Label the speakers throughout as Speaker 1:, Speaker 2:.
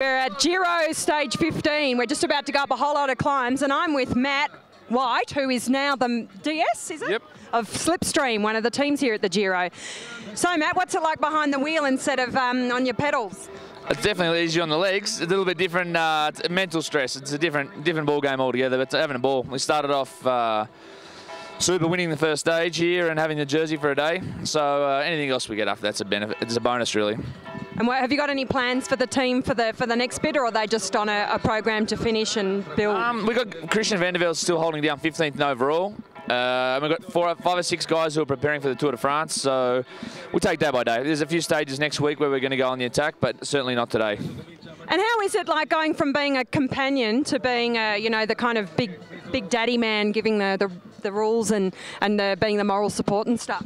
Speaker 1: We're at Giro stage 15. We're just about to go up a whole lot of climbs, and I'm with Matt White, who is now the DS, is it?
Speaker 2: Yep.
Speaker 1: Of Slipstream, one of the teams here at the Giro. So, Matt, what's it like behind the wheel instead of on your pedals?
Speaker 2: It's definitely easier on the legs. A little bit different mental stress. It's a different ball game altogether. But having a ball, we started off super winning the first stage here and having the jersey for a day. So anything else we get after that's a benefit. It's a bonus, really.
Speaker 1: And have you got any plans for the team for the next bit, or are they just on a program to finish and build?
Speaker 2: We got Christian Vandervelde still holding down 15th in overall. We've got 5 or 6 guys who are preparing for the Tour de France, so we'll take day by day. There's a few stages next week where we're going to go on the attack, but certainly not today.
Speaker 1: And how is it like going from being a companion to being the kind of big daddy man giving the rules and being the moral support and stuff?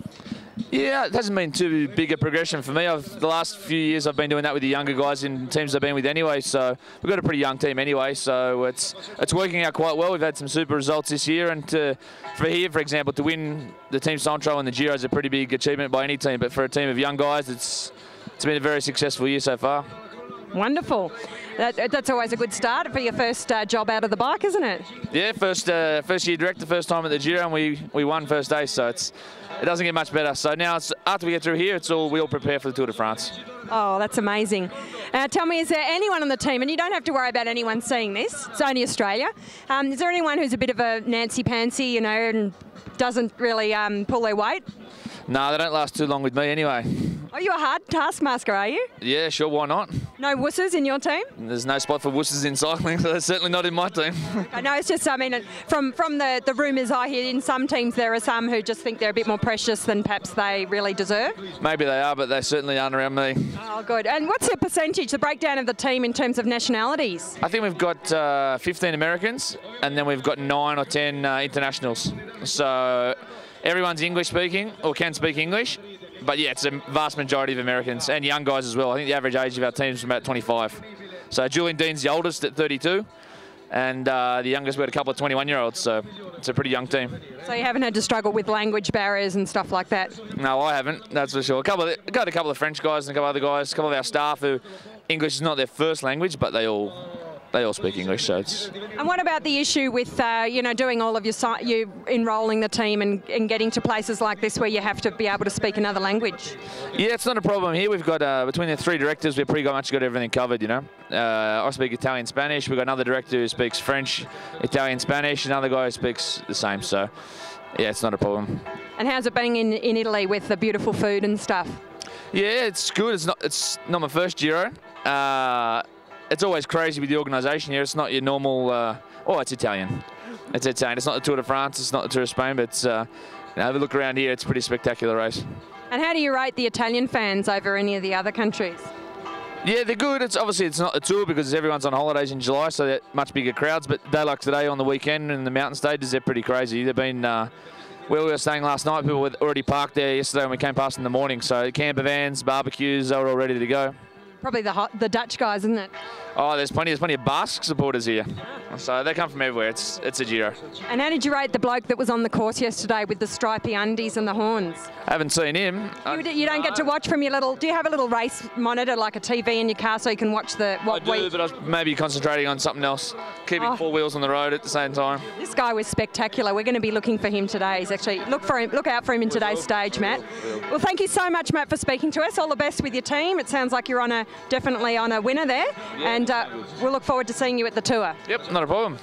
Speaker 2: Yeah, it hasn't been too big a progression for me. The last few years I've been doing that with the younger guys in teams I've been with anyway, so we've got a pretty young team anyway, so it's working out quite well. We've had some super results this year, and for example, to win the Team Centro and the Giro is a pretty big achievement by any team, but for a team of young guys, it's been a very successful year so far. Wonderful.
Speaker 1: That's always a good start for your first job out of the bike, isn't it?
Speaker 2: Yeah, first year director, first time at the Giro, and we won first day, so it doesn't get much better. So now, after we get through here, we all prepare for the Tour de France.
Speaker 1: Oh, that's amazing. Tell me, is there anyone on the team, and you don't have to worry about anyone seeing this, it's only Australia, is there anyone who's a bit of a Nancy-Pansy, and doesn't really pull their weight?
Speaker 2: No, they don't last too long with me anyway.
Speaker 1: Are you a hard taskmaster, are you?
Speaker 2: Yeah, sure, why not?
Speaker 1: No wusses in your team?
Speaker 2: There's no spot for wusses in cycling, so that's certainly not in my team.
Speaker 1: I know, it's just, I mean, from the rumours I hear, in some teams there are some who just think they're a bit more precious than perhaps they really deserve.
Speaker 2: Maybe they are, but they certainly aren't around me.
Speaker 1: Oh, good. And what's the percentage, the breakdown of the team in terms of nationalities?
Speaker 2: I think we've got 15 Americans, and then we've got 9 or 10 internationals. So everyone's English speaking, or can speak English. But yeah, it's a vast majority of Americans and young guys as well. I think the average age of our team is about 25. So Julian Dean's the oldest at 32, and the youngest, we had a couple of 21-year-olds, so it's a pretty young team.
Speaker 1: So you haven't had to struggle with language barriers and stuff like that?
Speaker 2: No, I haven't, that's for sure. Got a couple of French guys and a couple of other guys, a couple of our staff who English is not their first language, but they all speak English, so it's...
Speaker 1: And what about the issue with, doing all of you enrolling the team and getting to places like this where you have to be able to speak another language?
Speaker 2: Yeah, it's not a problem here. We've got, between the 3 directors, we've pretty much got everything covered, you know. I speak Italian, Spanish. We've got another director who speaks French, Italian, Spanish, another guy who speaks the same, so yeah, it's not a problem. And
Speaker 1: how's it being in Italy with the beautiful food and stuff?
Speaker 2: Yeah, it's good. It's not my first Giro. It's always crazy with the organisation here. It's not your normal... it's Italian. It's Italian. It's not the Tour de France. It's not the Tour of Spain. But have a look around here. It's a pretty spectacular race.
Speaker 1: And how do you rate the Italian fans over any of the other countries?
Speaker 2: Yeah, they're good. It's not the Tour because everyone's on holidays in July, so they're much bigger crowds. But a day like today on the weekend in the mountain stages, they're pretty crazy. They've been... where we were staying last night, people were already parked there yesterday when we came past in the morning. So camper vans, barbecues, they were all ready to go.
Speaker 1: Probably the Dutch guys, isn't it?
Speaker 2: Oh, there's plenty of Basque supporters here. So they come from everywhere. It's a Giro.
Speaker 1: And how did you rate the bloke that was on the course yesterday with the stripy undies and the horns?
Speaker 2: I haven't seen him.
Speaker 1: You don't get to watch from your little... Do you have a little race monitor, like a TV in your car, so you can watch the...
Speaker 2: I do, but I was maybe concentrating on something else. Keeping 4 wheels on the road at the same time.
Speaker 1: This guy was spectacular. We're going to be looking for him today. He's actually... Look out for him in today's stage, Matt. Well, thank you so much, Matt, for speaking to us. All the best with your team. It sounds like you're definitely on a winner there. Yeah. And we'll look forward to seeing you at the Tour.
Speaker 2: Yep, not a problem.